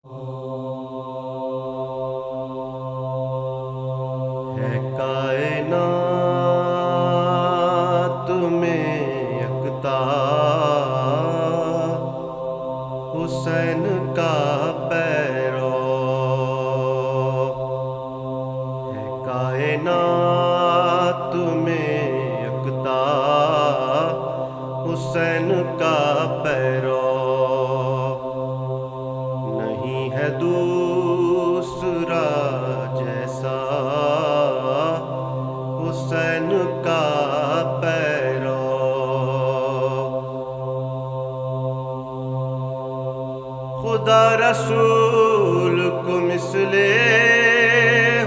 ہے کائنات میں یکتا حسین کا پیرو، ہے کائنات میں یکتا حسین کا پیرو، نہیں ہے دوسرا جیسا حسین کا پیرو۔ خدا رسول کو مثل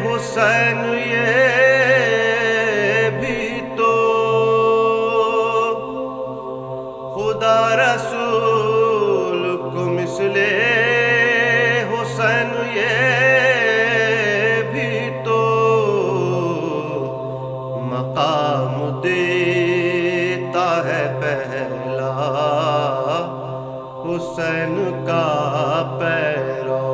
حسین یہ بھی تو، خدا رسول کو مثل حسین یہ بھی تو مقام دیتا ہے پہلا حسین کا پیرو۔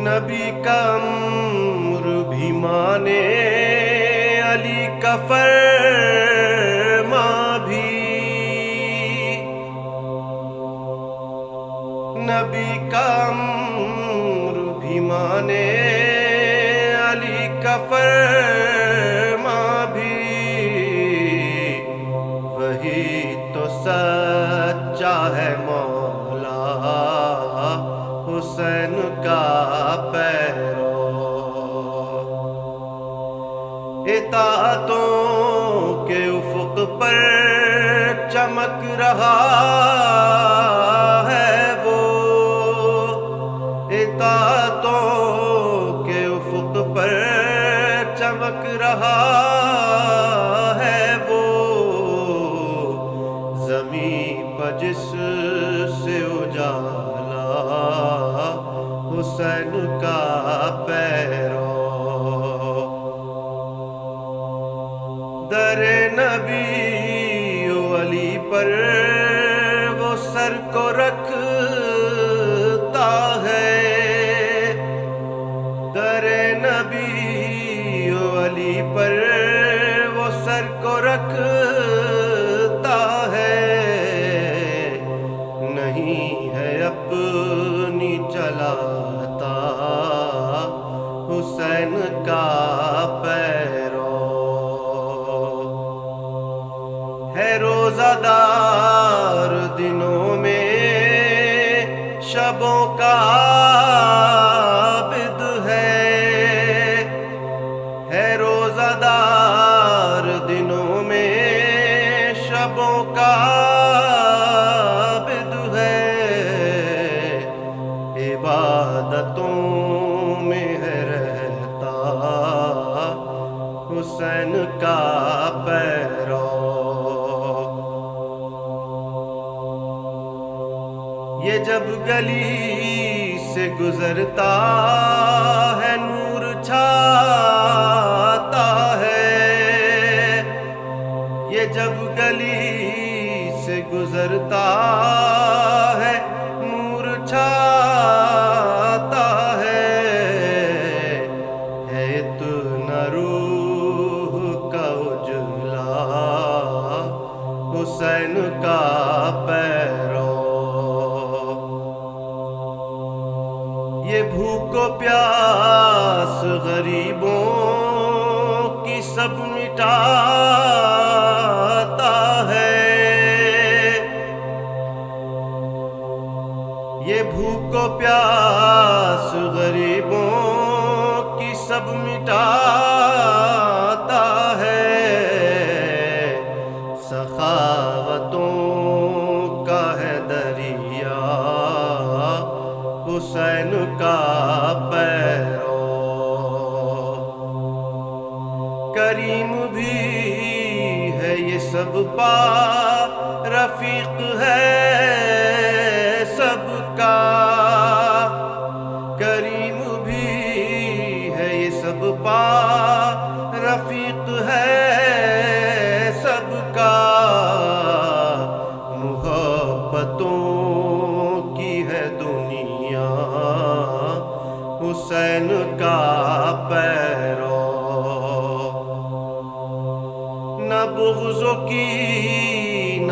نبی کا امر بھی مانے علی کا فرمان بھی، نبی کا امر بھی مانے علی کا فرمان بھی، وہی تو سچا ہے مولا حسین کا پیرو۔ اطاعتوں کے افق پر چمک رہا ہے وہ، اطاعتوں کے افق پر چمک رہا ہے وہ، زمین پر جس سے اجالا حسین کا پیرو۔ در نبی و علی پر وہ سر کو رکھتا ہے، در نبی و علی پر وہ سر کو رکھتا ہے، نہیں ہے اپنی چلاتا حسین کا پیرو۔ ہے روزہ دار دنوں میں شبوں کا عابد ہے روزہ دار دنوں میں شبوں کا عابد ہے، عبادتوں میں ہے رہتا حسین کا پیرو۔ یہ جب گلی سے گزرتا ہے نور چھاتا ہے، یہ جب گلی سے گزرتا ہے نور چھاتا ہے اتنا روح کا اجلا حسین کا پیرو۔ یہ بھوک و پیاس غریبوں کی سب مٹاتا ہے، یہ بھوک و پیاس غریبوں کی سب مٹاتا ہے، سخاوتوں کا ہے دریا حسین کا پیرو۔ کریم بھی ہے یہ سب پا رفیق ہے سب کا، کریم بھی ہے یہ سب پا رفیق ہے سب کا، محبت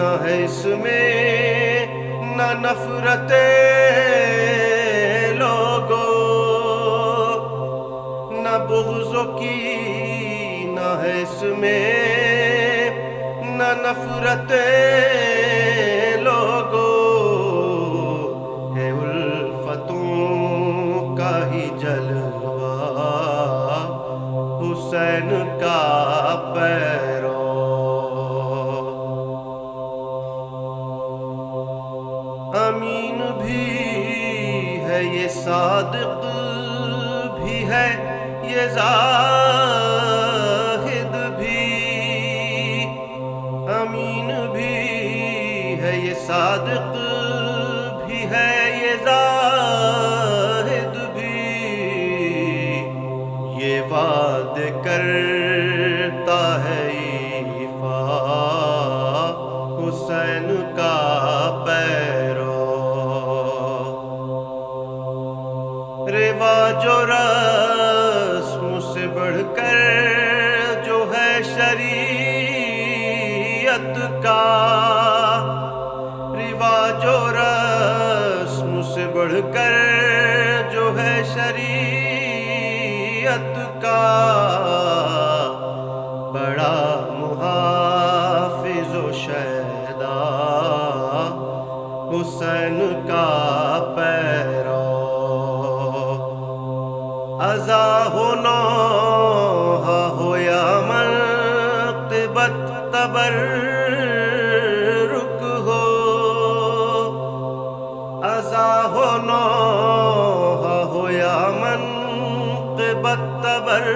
نہ ہے اس میں نہ نفرت لوگوں، نہ بغض کی نہ ہے اس میں نہ نفرت لوگوں، ہے الفتوں کا ہی جلوہ حسین کا پیرو۔ امین بھی ہے یہ صادق بھی ہے یہ زاہد بھی، امین بھی ہے یہ صادق بھی ہے یہ زاہد بھی، یہ وعدے کرتا ہے ایفا حسین کا پیرو۔ رواج و رسم سے بڑھ کر جو ہے شریعت کا، رواج و رسم سے بڑھ کر جو ہے شریعت کا، بڑا محافظ و شہدا حسین کا پیرو۔ ازا ہو نوحہ ہو یا منقبت تبرک ہو، ازا ہو نوحہ ہو یا منقبت تبرک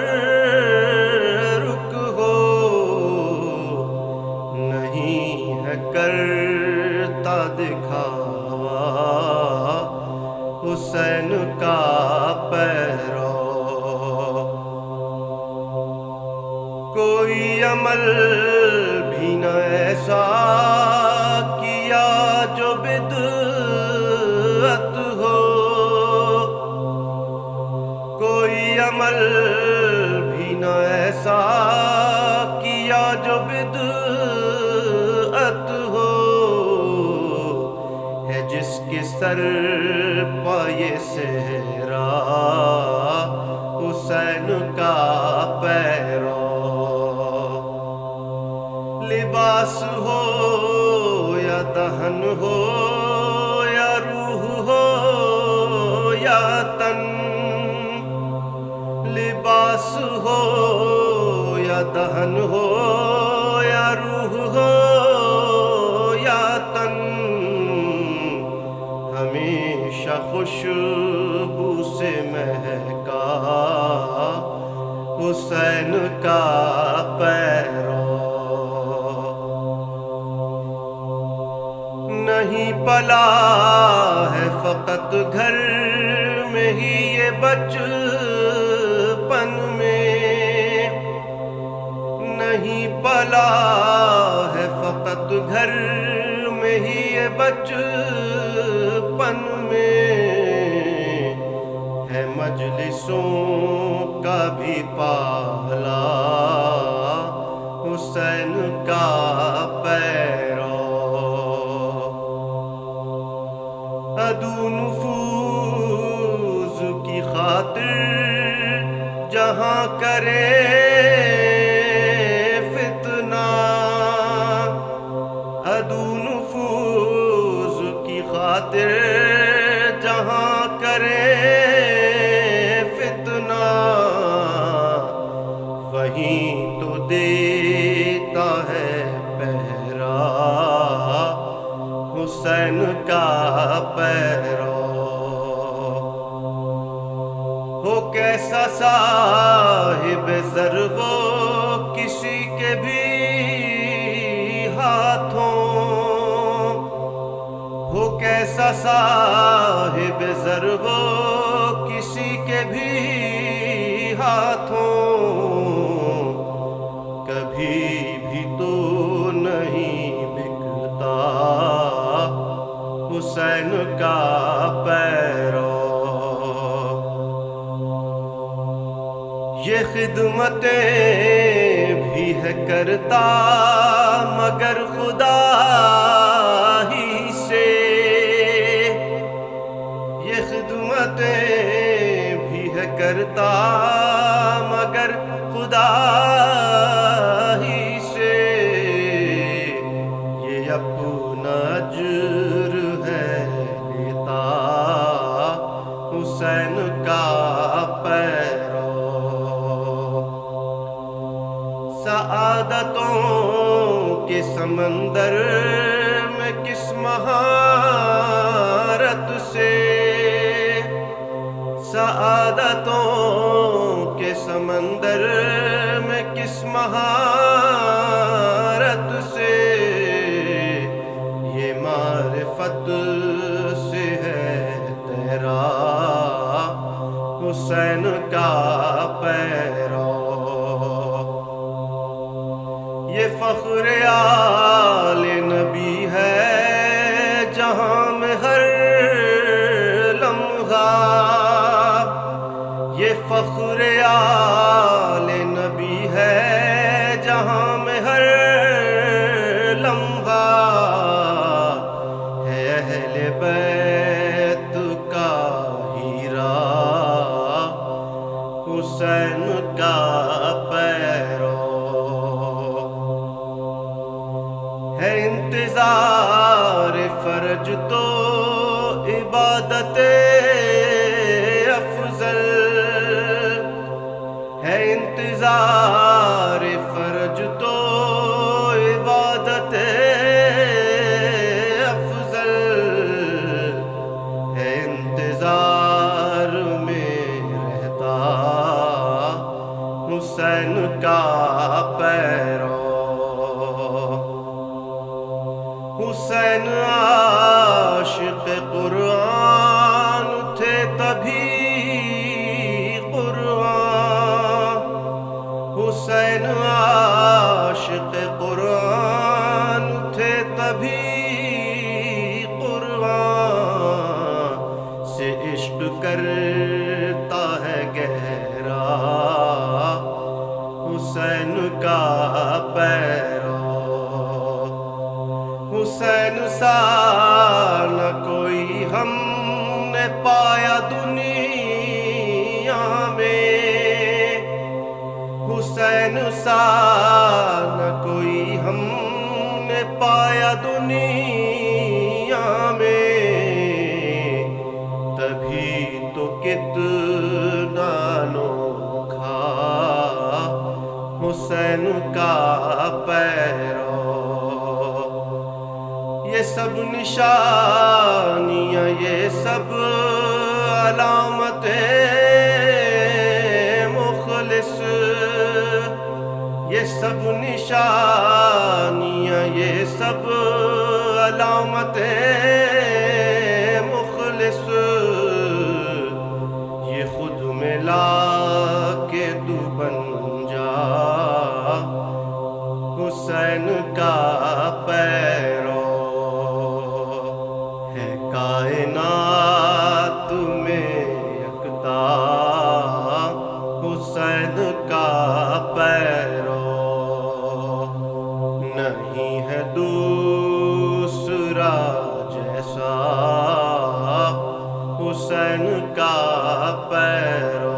ہو، نہیں ہے کرتا دکھاوا حسین کا پیرو۔ کوئی عمل بھی نہ ایسا کیا جو بدعت ہو، کوئی عمل بھی نہ ایسا کیا جو بدعت ہو، ہے جس کے سر پائے صحرا حسین کا پیرو۔ لباس ہو یا دہن ہو یا روح ہو یا تن، لباس ہو یا دہن ہو یا روح ہو یا تن، ہمیشہ خوشبو سے مہکا حسین کا پیرو۔ نہیں پلا ہے فقط گھر میں ہی یہ بچپن میں، نہیں پلا ہے فقط گھر میں ہی یہ بچپن میں، ہے مجلسوں کا بھی پالا حسین کا پیرو۔ عدو نفوذ کی خاطر جہاں کرے فتنہ، عدو نفوذ کی خاطر جہاں کرے فتنہ، وہیں تو دیتا ہے پہرا حسین کا پیرو۔ ہو کیسا صاحب زر وہ کسی کے بھی ہاتھوں، ہو کیسا صاحب زر وہ کسی کے بھی ہاتھوں، کبھی بھی تو نہیں بکتا حسین کا پیرو۔ یہ خدمتیں بھی ہے کرتا مگر خدا اپنا اجر ہے لیتا حسین کا پیرو۔ سعادتوں کے سمندر میں کس مہارت سے، سعادتوں کے سمندر میں کس مہارت سے، یہ معرفت سے ہے تیرا حسین کا پیرو۔ یہ فخر آل نبی ہے جہاں میں ہر لمحہ، یہ فخر آل نبی ہے جہاں میں ہر لمحہ، ہے اہل بیت کا ہیرا حسین کا پیرو۔ ہے انتظار فرج تو عبادت افضل، ہے انتظار فرج تو عبادت افضل، ہے انتظار میں رہتا حسین کا پیرو۔ حسین عاشق قرآن تھے تبھی قرآن، حسین عاشق قرآن تھے تبھی قرآن، سے عشق کرتا ہے گہرا حسین کا پیرو۔ حسین سا نہ کوئی ہم نے پایا دنیا میں، حسین سا نہ کوئی ہم نے پایا دنیا میں، تبھی تو کتنا انوکھا حسین کا پیرو۔ یہ سب نشانیاں، یہ سب علامتیں مخلص، یہ سب نشانیاں، یہ سب علامتیں مخلص، یہ خود ملا کے تو بن جا حسین کا پیرو۔ کائنات میں یکتا حسین کا پیرو، نہیں ہے دوسرا جیسا حسین کا پیرو۔